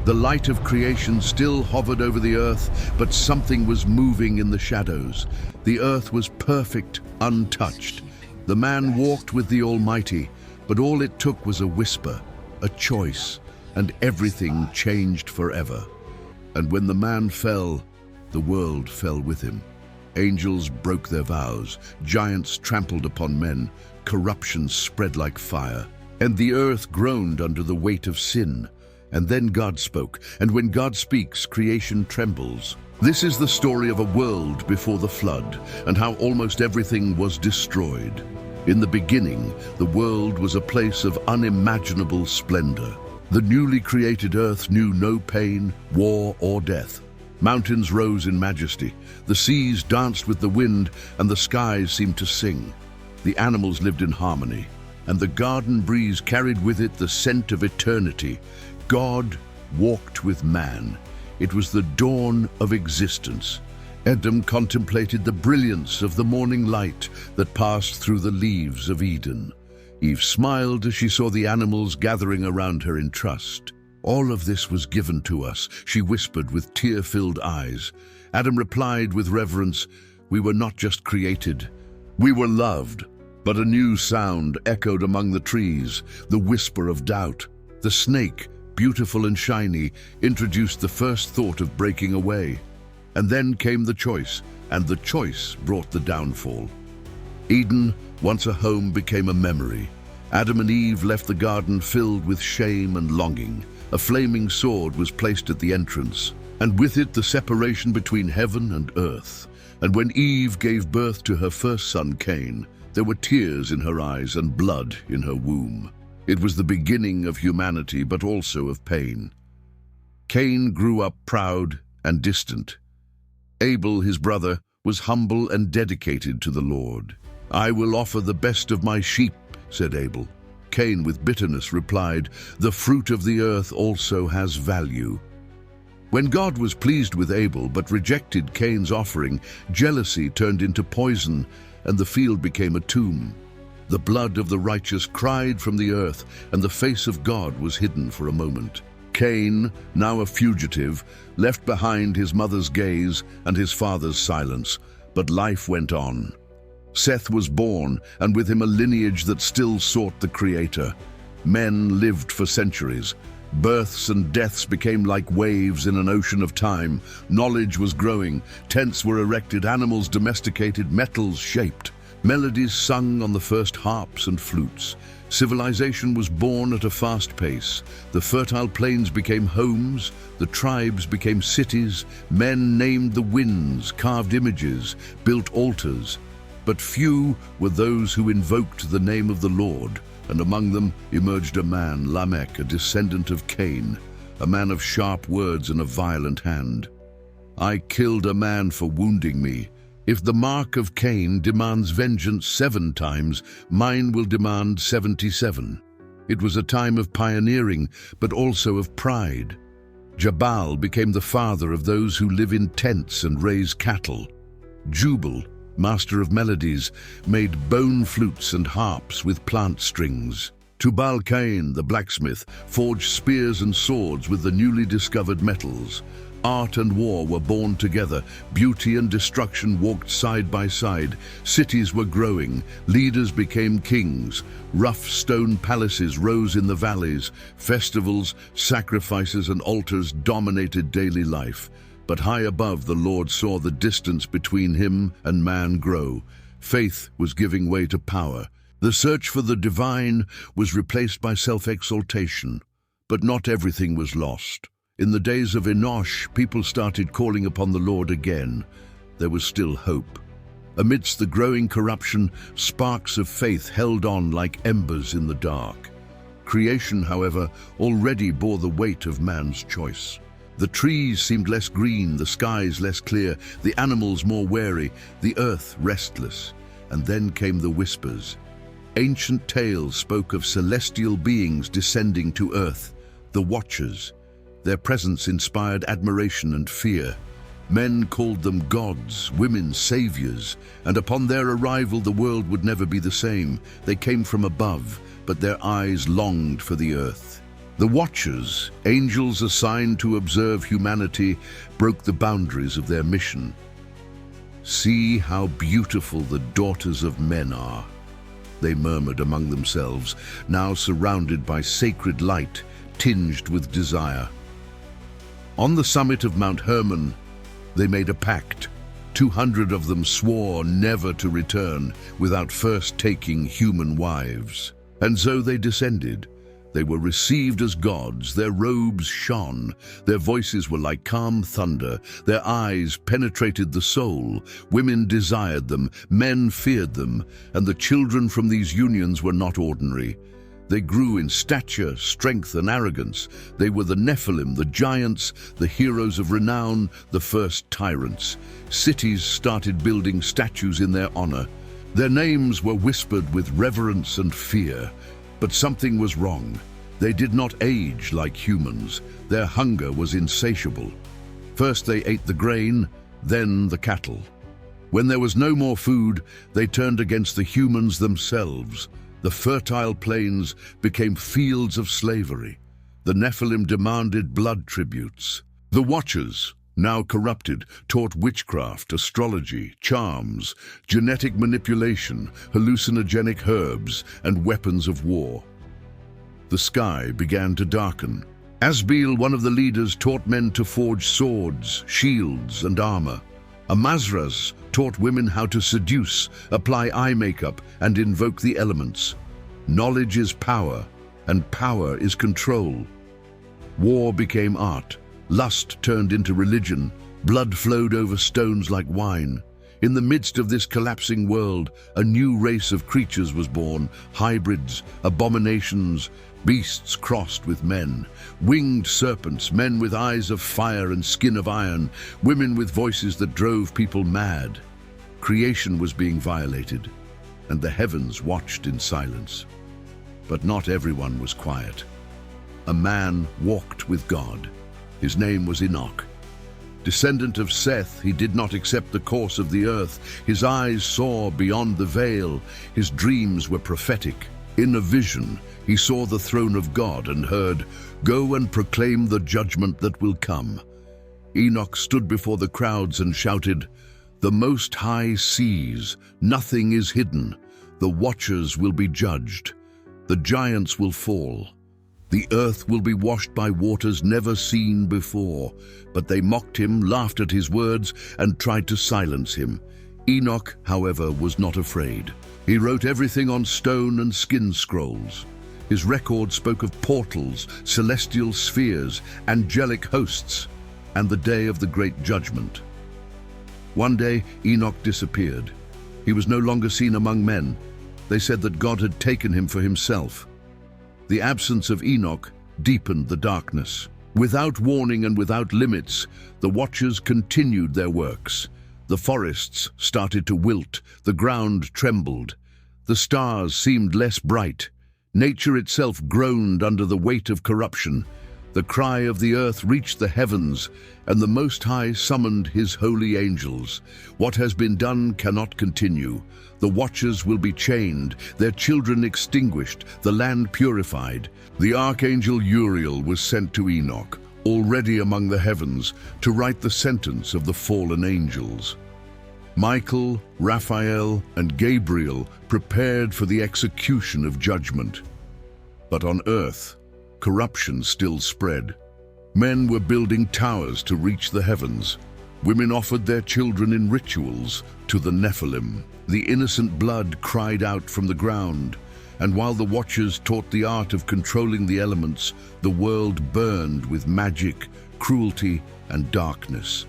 The light of creation still hovered over the earth, but something was moving in the shadows. The earth was perfect, untouched. The man walked with the Almighty, but all it took was a whisper, a choice, and everything changed forever. And when the man fell, the world fell with him. Angels broke their vows, giants trampled upon men, corruption spread like fire, and the earth groaned under the weight of sin. And then God spoke, and when God speaks, creation trembles. This is the story of a world before the flood, and how almost everything was destroyed. In the beginning, the world was a place of unimaginable splendor. The newly created earth knew no pain, war, or death. Mountains rose in majesty, the seas danced with the wind, and the skies seemed to sing. The animals lived in harmony, and the garden breeze carried with it the scent of eternity. God walked with man. It was the dawn of existence. Adam contemplated the brilliance of the morning light that passed through the leaves of Eden. Eve smiled as she saw the animals gathering around her in trust. All of this was given to us, she whispered with tear-filled eyes. Adam replied with reverence, "We were not just created, we were loved." But a new sound echoed among the trees, the whisper of doubt. The snake, beautiful and shiny, introduced the first thought of breaking away. And then came the choice, and the choice brought the downfall. Eden, once a home, became a memory. Adam and Eve left the garden filled with shame and longing. A flaming sword was placed at the entrance, and with it the separation between heaven and earth. And when Eve gave birth to her first son, Cain, there were tears in her eyes and blood in her womb. It was the beginning of humanity, but also of pain. Cain grew up proud and distant. Abel, his brother, was humble and dedicated to the Lord. "I will offer the best of my sheep," said Abel. Cain, with bitterness, replied, "The fruit of the earth also has value." When God was pleased with Abel but rejected Cain's offering, jealousy turned into poison, and the field became a tomb. The blood of the righteous cried from the earth, and the face of God was hidden for a moment. Cain, now a fugitive, left behind his mother's gaze and his father's silence, but life went on. Seth was born, and with him a lineage that still sought the Creator. Men lived for centuries. Births and deaths became like waves in an ocean of time. Knowledge was growing, tents were erected, animals domesticated, metals shaped. Melodies sung on the first harps and flutes. Civilization was born at a fast pace. The fertile plains became homes, the tribes became cities, men named the winds, carved images, built altars. But few were those who invoked the name of the Lord, and among them emerged a man, Lamech, a descendant of Cain, a man of sharp words and a violent hand. "I killed a man for wounding me. If the mark of Cain demands vengeance 7 times, mine will demand 77. It was a time of pioneering, but also of pride. Jabal became the father of those who live in tents and raise cattle. Jubal, master of melodies, made bone flutes and harps with plant strings. Tubal-Cain, the blacksmith, forged spears and swords with the newly discovered metals. Art and war were born together. Beauty and destruction walked side by side. Cities were growing. Leaders became kings. Rough stone palaces rose in the valleys. Festivals, sacrifices, and altars dominated daily life. But high above, the Lord saw the distance between him and man grow. Faith was giving way to power. The search for the divine was replaced by self-exaltation. But not everything was lost. In the days of Enosh, people started calling upon the Lord again. There was still hope. Amidst the growing corruption, sparks of faith held on like embers in the dark. Creation, however, already bore the weight of man's choice. The trees seemed less green, the skies less clear, the animals more wary, the earth restless. And then came the whispers. Ancient tales spoke of celestial beings descending to earth, the Watchers. Their presence inspired admiration and fear. Men called them gods, women saviors, and upon their arrival the world would never be the same. They came from above, but their eyes longed for the earth. The Watchers, angels assigned to observe humanity, broke the boundaries of their mission. "See how beautiful the daughters of men are," they murmured among themselves, now surrounded by sacred light tinged with desire. On the summit of Mount Hermon, they made a pact. 200 of them swore never to return without first taking human wives. And so they descended. They were received as gods, their robes shone, their voices were like calm thunder, their eyes penetrated the soul, women desired them, men feared them, and the children from these unions were not ordinary. They grew in stature, strength, and arrogance. They were the Nephilim, the giants, the heroes of renown, the first tyrants. Cities started building statues in their honor. Their names were whispered with reverence and fear. But something was wrong. They did not age like humans. Their hunger was insatiable. First they ate the grain, then the cattle. When there was no more food, they turned against the humans themselves. The fertile plains became fields of slavery. The Nephilim demanded blood tributes. The Watchers, now corrupted, taught witchcraft, astrology, charms, genetic manipulation, hallucinogenic herbs, and weapons of war. The sky began to darken. Asbeel, one of the leaders, taught men to forge swords, shields, and armor. Amazraz taught women how to seduce, apply eye makeup, and invoke the elements. Knowledge is power, and power is control. War became art. Lust turned into religion. Blood flowed over stones like wine. In the midst of this collapsing world, a new race of creatures was born, hybrids, abominations, beasts crossed with men, winged serpents, men with eyes of fire and skin of iron, women with voices that drove people mad. Creation was being violated, and the heavens watched in silence. But not everyone was quiet. A man walked with God. His name was Enoch. Descendant of Seth, he did not accept the course of the earth. His eyes saw beyond the veil. His dreams were prophetic. In a vision, he saw the throne of God and heard, "Go and proclaim the judgment that will come." Enoch stood before the crowds and shouted, "The Most High sees, nothing is hidden. The Watchers will be judged. The giants will fall. The earth will be washed by waters never seen before." But they mocked him, laughed at his words, and tried to silence him. Enoch, however, was not afraid. He wrote everything on stone and skin scrolls. His record spoke of portals, celestial spheres, angelic hosts, and the day of the great judgment. One day, Enoch disappeared. He was no longer seen among men. They said that God had taken him for himself. The absence of Enoch deepened the darkness. Without warning and without limits, the Watchers continued their works. The forests started to wilt, the ground trembled. The stars seemed less bright. Nature itself groaned under the weight of corruption. The cry of the earth reached the heavens, and the Most High summoned his holy angels. What has been done cannot continue. The Watchers will be chained, their children extinguished, the land purified. The archangel Uriel was sent to Enoch, already among the heavens, to write the sentence of the fallen angels. Michael, Raphael, and Gabriel prepared for the execution of judgment. But on earth, corruption still spread. Men were building towers to reach the heavens. Women offered their children in rituals to the Nephilim. The innocent blood cried out from the ground. And while the Watchers taught the art of controlling the elements, the world burned with magic, cruelty, and darkness.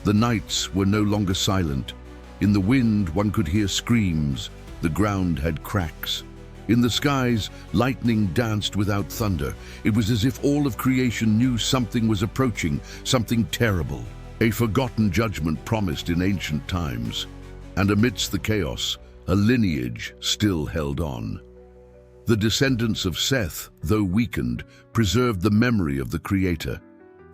The nights were no longer silent. In the wind, one could hear screams. The ground had cracks. In the skies, lightning danced without thunder. It was as if all of creation knew something was approaching, something terrible. A forgotten judgment promised in ancient times. And amidst the chaos, a lineage still held on. The descendants of Seth, though weakened, preserved the memory of the Creator.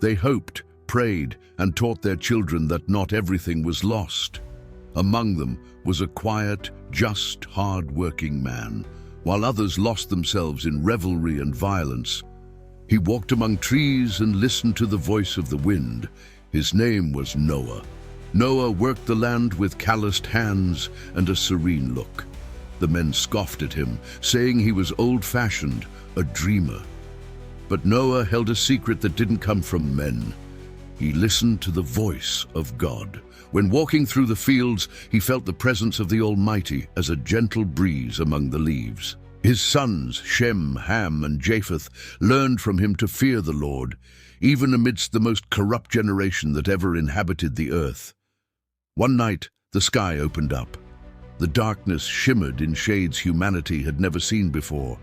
They hoped, prayed, and taught their children that not everything was lost. Among them was a quiet, just, hard-working man, while others lost themselves in revelry and violence. He walked among trees and listened to the voice of the wind. His name was Noah. Noah worked the land with calloused hands and a serene look. The men scoffed at him, saying he was old-fashioned, a dreamer. But Noah held a secret that didn't come from men. He listened to the voice of God. When walking through the fields, he felt the presence of the Almighty as a gentle breeze among the leaves. His sons, Shem, Ham, and Japheth, learned from him to fear the Lord, even amidst the most corrupt generation that ever inhabited the earth. One night, the sky opened up. The darkness shimmered in shades humanity had never seen before.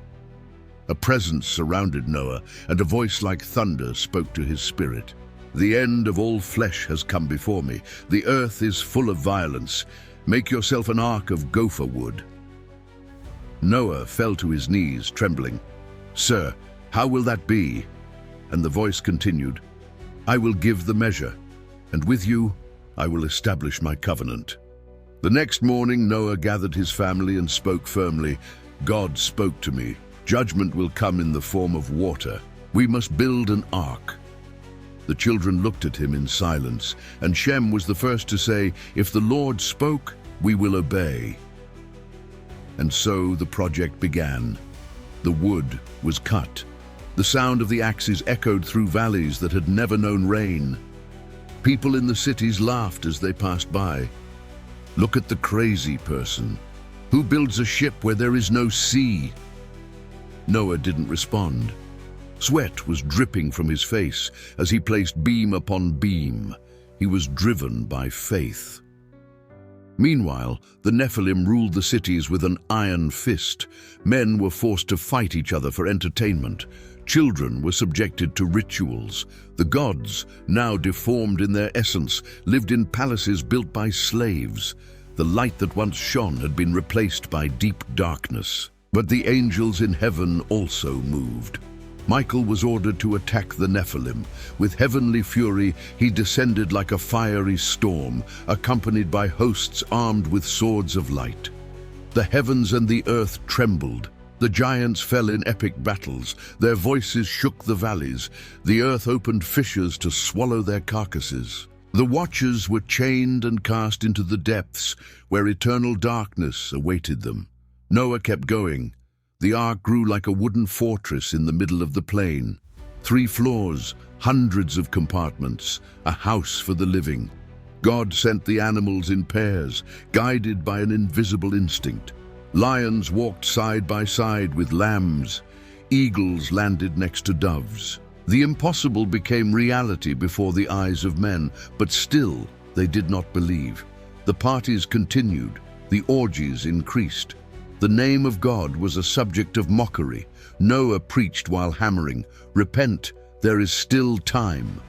A presence surrounded Noah, and a voice like thunder spoke to his spirit. "The end of all flesh has come before me. The earth is full of violence. Make yourself an ark of gopher wood." Noah fell to his knees, trembling. "Sir, how will that be?" And the voice continued, "I will give the measure, and with you I will establish my covenant." The next morning Noah gathered his family and spoke firmly, "God spoke to me. Judgment will come in the form of water. We must build an ark." The children looked at him in silence, and Shem was the first to say, "If the Lord spoke, we will obey." And so the project began. The wood was cut. The sound of the axes echoed through valleys that had never known rain. People in the cities laughed as they passed by. "Look at the crazy person. Who builds a ship where there is no sea?" Noah didn't respond. Sweat was dripping from his face as he placed beam upon beam. He was driven by faith. Meanwhile, the Nephilim ruled the cities with an iron fist. Men were forced to fight each other for entertainment. Children were subjected to rituals. The gods, now deformed in their essence, lived in palaces built by slaves. The light that once shone had been replaced by deep darkness. But the angels in heaven also moved. Michael was ordered to attack the Nephilim. With heavenly fury, he descended like a fiery storm, accompanied by hosts armed with swords of light. The heavens and the earth trembled. The giants fell in epic battles. Their voices shook the valleys. The earth opened fissures to swallow their carcasses. The watchers were chained and cast into the depths, where eternal darkness awaited them. Noah kept going. The ark grew like a wooden fortress in the middle of the plain. 3 floors, hundreds of compartments, a house for the living. God sent the animals in pairs, guided by an invisible instinct. Lions walked side by side with lambs. Eagles landed next to doves. The impossible became reality before the eyes of men, but still they did not believe. The parties continued. The orgies increased. The name of God was a subject of mockery. Noah preached while hammering, "Repent, there is still time."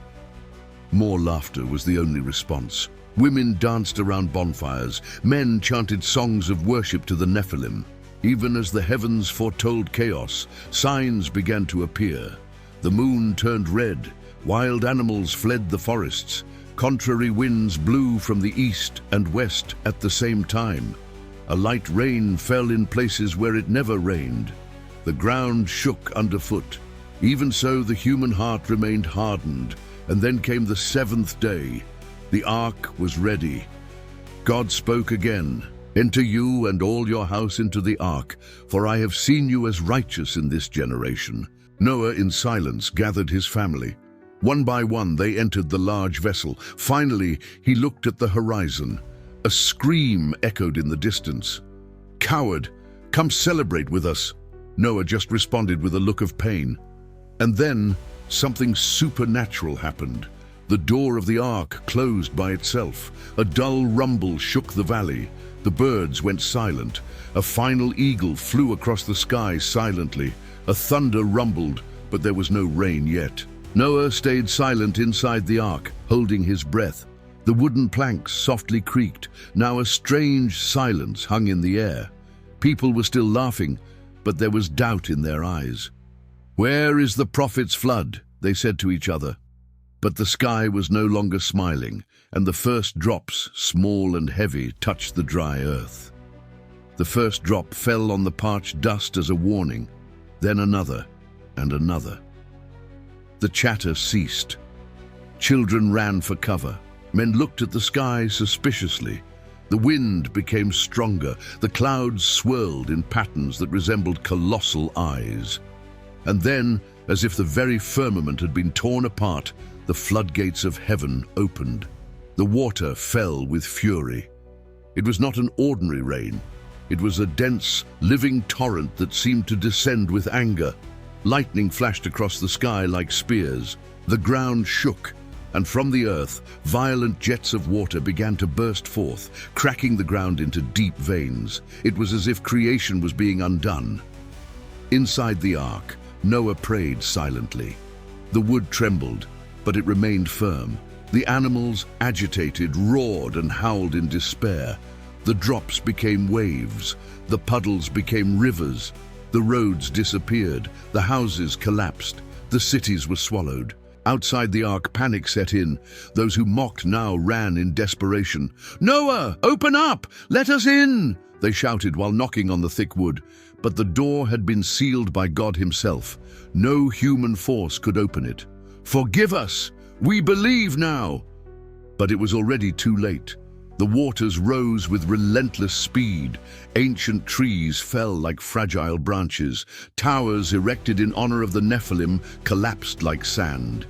More laughter was the only response. Women danced around bonfires. Men chanted songs of worship to the Nephilim. Even as the heavens foretold chaos, signs began to appear. The moon turned red. Wild animals fled the forests. Contrary winds blew from the east and west at the same time. A light rain fell in places where it never rained. The ground shook underfoot. Even so, the human heart remained hardened. And then came the 7th day. The ark was ready. God spoke again, "Enter you and all your house into the ark, for I have seen you as righteous in this generation." Noah, in silence, gathered his family. One by one, they entered the large vessel. Finally, he looked at the horizon. A scream echoed in the distance. "Coward, come celebrate with us." Noah just responded with a look of pain. And then something supernatural happened. The door of the ark closed by itself. A dull rumble shook the valley. The birds went silent. A final eagle flew across the sky silently. A thunder rumbled, but there was no rain yet. Noah stayed silent inside the ark, holding his breath. The wooden planks softly creaked. Now a strange silence hung in the air. People were still laughing, but there was doubt in their eyes. "Where is the prophet's flood?" they said to each other. But the sky was no longer smiling, and the first drops, small and heavy, touched the dry earth. The first drop fell on the parched dust as a warning, then another and another. The chatter ceased. Children ran for cover. Men looked at the sky suspiciously. The wind became stronger. The clouds swirled in patterns that resembled colossal eyes. And then, as if the very firmament had been torn apart, the floodgates of heaven opened. The water fell with fury. It was not an ordinary rain. It was a dense, living torrent that seemed to descend with anger. Lightning flashed across the sky like spears. The ground shook, and from the earth, violent jets of water began to burst forth, cracking the ground into deep veins. It was as if creation was being undone. Inside the ark, Noah prayed silently. The wood trembled, but it remained firm. The animals, agitated, roared and howled in despair. The drops became waves. The puddles became rivers. The roads disappeared. The houses collapsed. The cities were swallowed. Outside the ark, panic set in. Those who mocked now ran in desperation. "Noah, open up! Let us in!" they shouted while knocking on the thick wood. But the door had been sealed by God himself. No human force could open it. "Forgive us! We believe now!" But it was already too late. The waters rose with relentless speed. Ancient trees fell like fragile branches. Towers erected in honor of the Nephilim collapsed like sand.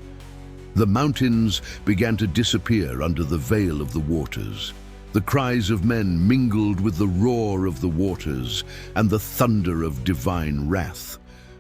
The mountains began to disappear under the veil of the waters. The cries of men mingled with the roar of the waters and the thunder of divine wrath.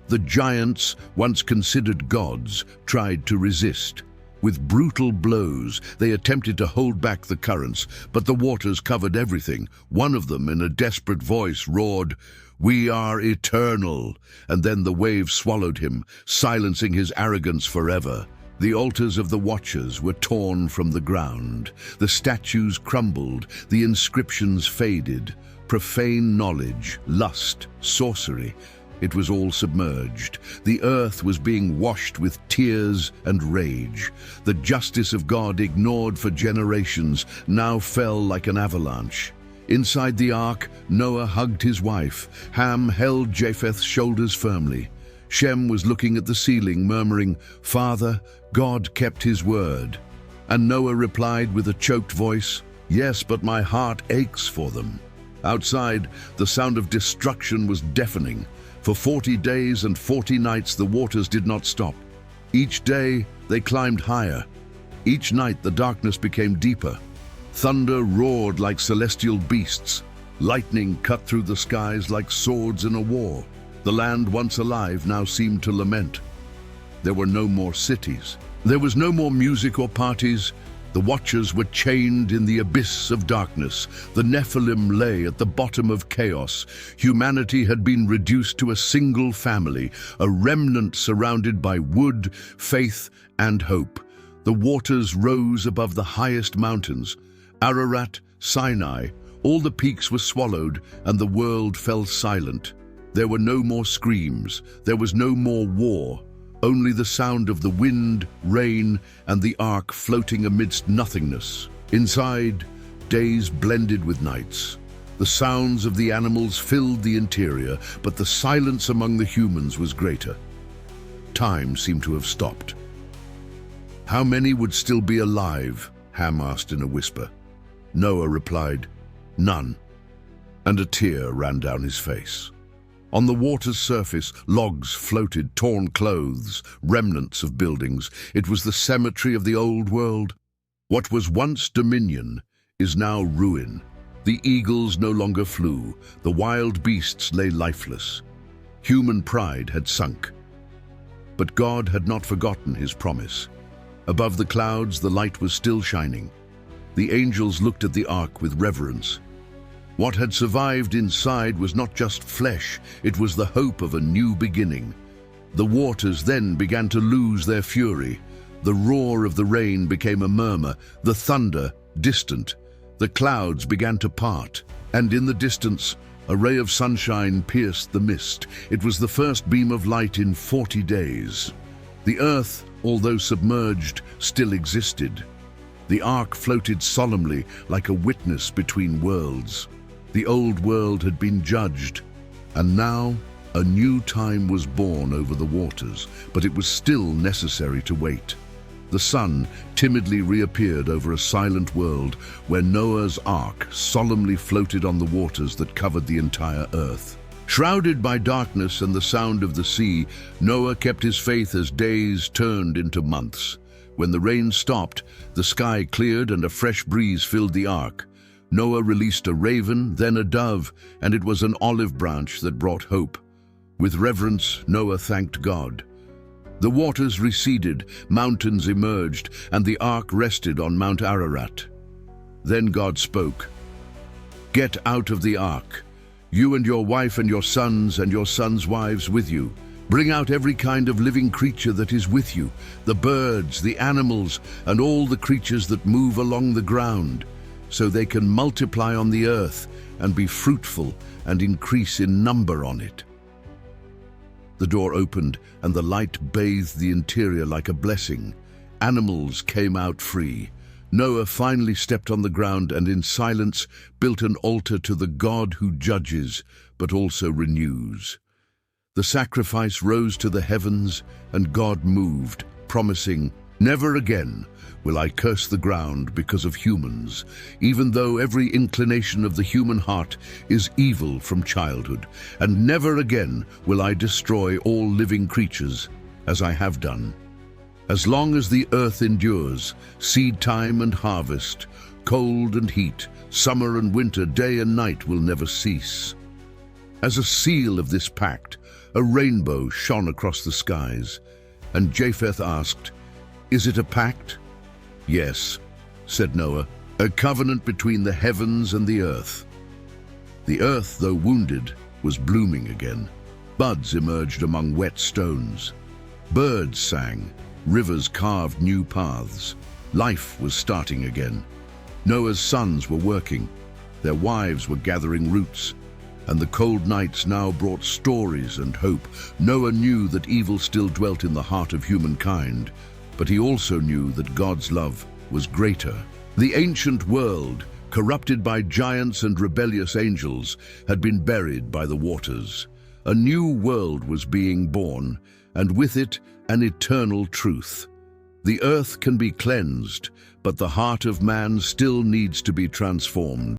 The giants, once considered gods, tried to resist. With brutal blows, they attempted to hold back the currents, but the waters covered everything. One of them, in a desperate voice, roared, "We are eternal!" And then the waves swallowed him, silencing his arrogance forever. The altars of the watchers were torn from the ground. The statues crumbled, the inscriptions faded. Profane knowledge, lust, sorcery, it was all submerged. The earth was being washed with tears and rage. The justice of God, ignored for generations, now fell like an avalanche. Inside the ark, Noah hugged his wife. Ham held Japheth's shoulders firmly. Shem was looking at the ceiling, murmuring, "Father, God kept his word." And Noah replied with a choked voice, "Yes, but my heart aches for them." Outside, the sound of destruction was deafening. For 40 days and 40 nights the waters did not stop. Each day they climbed higher. Each night the darkness became deeper. Thunder roared like celestial beasts. Lightning cut through the skies like swords in a war. The land once alive now seemed to lament. There were no more cities. There was no more music or parties. The watchers were chained in the abyss of darkness. The Nephilim lay at the bottom of chaos. Humanity had been reduced to a single family, a remnant surrounded by wood, faith, and hope. The waters rose above the highest mountains. Ararat, Sinai, all the peaks were swallowed, and the world fell silent. There were no more screams. There was no more war. Only the sound of the wind, rain, and the ark floating amidst nothingness. Inside, days blended with nights. The sounds of the animals filled the interior, but the silence among the humans was greater. Time seemed to have stopped. "How many would still be alive?" Ham asked in a whisper. Noah replied, "None." And a tear ran down his face. On the water's surface, logs floated, torn clothes, remnants of buildings. It was the cemetery of the old world. What was once dominion is now ruin. The eagles no longer flew. The wild beasts lay lifeless. Human pride had sunk. But God had not forgotten his promise. Above the clouds, the light was still shining. The angels looked at the ark with reverence. What had survived inside was not just flesh, it was the hope of a new beginning. The waters then began to lose their fury. The roar of the rain became a murmur, the thunder distant. The clouds began to part, and in the distance, a ray of sunshine pierced the mist. It was the first beam of light in 40 days. The earth, although submerged, still existed. The ark floated solemnly like a witness between worlds. The old world had been judged, and now A new time was born over the waters, but it was still necessary to wait. The sun timidly reappeared over a silent world where Noah's ark solemnly floated on the waters that covered the entire earth. Shrouded by darkness and the sound of the sea, Noah kept his faith as days turned into months. When the rain stopped, the sky cleared and a fresh breeze filled the ark. Noah released a raven, then a dove, and it was an olive branch that brought hope. With reverence, Noah thanked God. The waters receded, mountains emerged, and the ark rested on Mount Ararat. Then God spoke, "Get out of the ark, you and your wife and your sons' wives with you. Bring out every kind of living creature that is with you, the birds, the animals, and all the creatures that move along the ground, so they can multiply on the earth and be fruitful and increase in number on it." The door opened, and the light bathed the interior like a blessing. Animals came out free. Noah finally stepped on the ground and in silence built an altar to the God who judges, but also renews. The sacrifice rose to the heavens, and God moved, promising, "Never again will I curse the ground because of humans, even though every inclination of the human heart is evil from childhood, and never again will I destroy all living creatures, as I have done. As long as the earth endures, seed time and harvest, cold and heat, summer and winter, day and night will never cease." As a seal of this pact, a rainbow shone across the skies, and Japheth asked, "Is it a pact?" "Yes," said Noah, "a covenant between the heavens and the earth." The earth, though wounded, was blooming again. Buds emerged among wet stones. Birds sang, rivers carved new paths. Life was starting again. Noah's sons were working, their wives were gathering roots, and the cold nights now brought stories and hope. Noah knew that evil still dwelt in the heart of humankind, but he also knew that God's love was greater. The ancient world, corrupted by giants and rebellious angels, had been buried by the waters. A new world was being born, and with it, an eternal truth. The earth can be cleansed, but the heart of man still needs to be transformed.